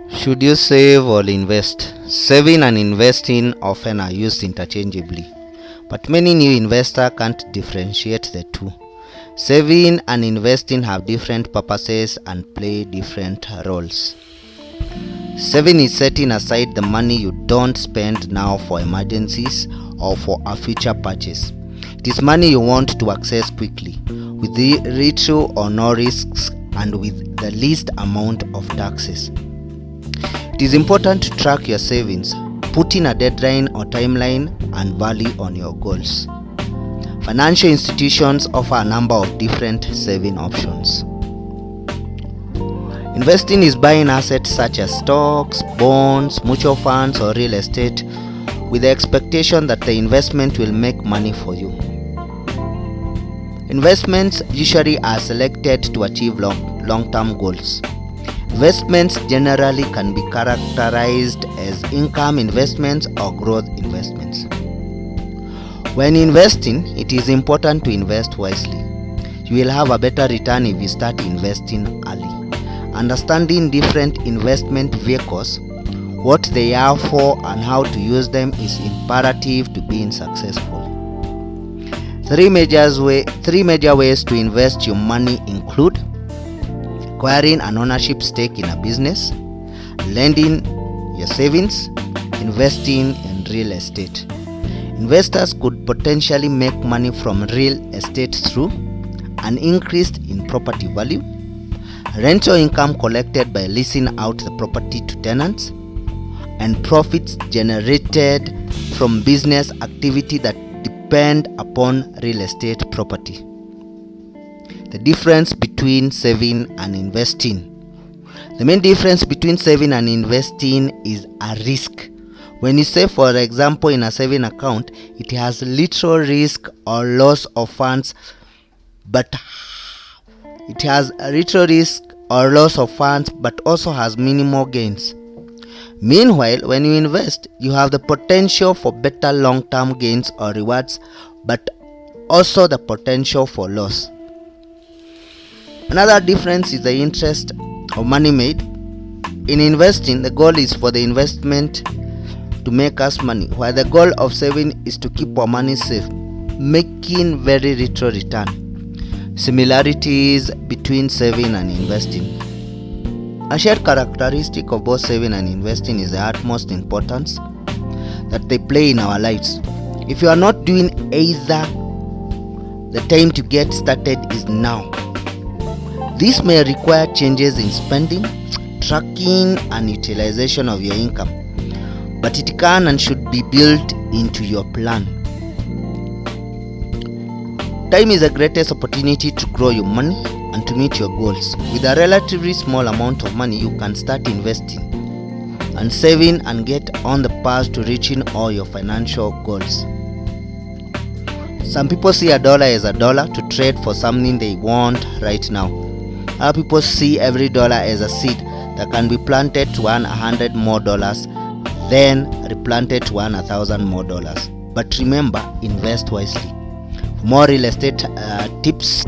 Should you save or invest? Saving and investing often are used interchangeably, but many new investors can't differentiate the two. Saving and investing have different purposes and play different roles. Saving is setting aside the money you don't spend now for emergencies or for a future purchase. It is money you want to access quickly, with the little or no risks and with the least amount of taxes. It is important to track your savings, put in a deadline or timeline, and value on your goals. Financial institutions offer a number of different saving options. Investing is buying assets such as stocks, bonds, mutual funds, or real estate with the expectation that the investment will make money for you. Investments usually are selected to achieve long-term goals. Investments generally can be characterized as income investments or growth investments. When investing, it is important to invest wisely. You will have a better return if you start investing early. Understanding different investment vehicles, what they are for and how to use them is imperative to being successful. Three major ways to invest your money include acquiring an ownership stake in a business, lending your savings, investing in real estate. Investors could potentially make money from real estate through an increase in property value, rental income collected by leasing out the property to tenants, and profits generated from business activity that depend upon real estate property. The difference between saving and investing. The main difference between saving and investing is a risk. When you save, for example, in a saving account, it has little risk or loss of funds, but also has minimal gains. Meanwhile, when you invest, you have the potential for better long-term gains or rewards, but also the potential for loss. Another difference is the interest of money made. In investing, the goal is for the investment to make us money, while the goal of saving is to keep our money safe, making very little return. Similarities between saving and investing. A shared characteristic of both saving and investing is the utmost importance that they play in our lives. If you are not doing either, the time to get started is now. This may require changes in spending, tracking, and utilization of your income, but it can and should be built into your plan. Time is the greatest opportunity to grow your money and to meet your goals. With a relatively small amount of money, you can start investing and saving and get on the path to reaching all your financial goals. Some people see a dollar as a dollar to trade for something they want right now. Other people see every dollar as a seed that can be planted to earn $100 more, then replanted to earn $1,000 more. But remember, invest wisely. For more real estate tips,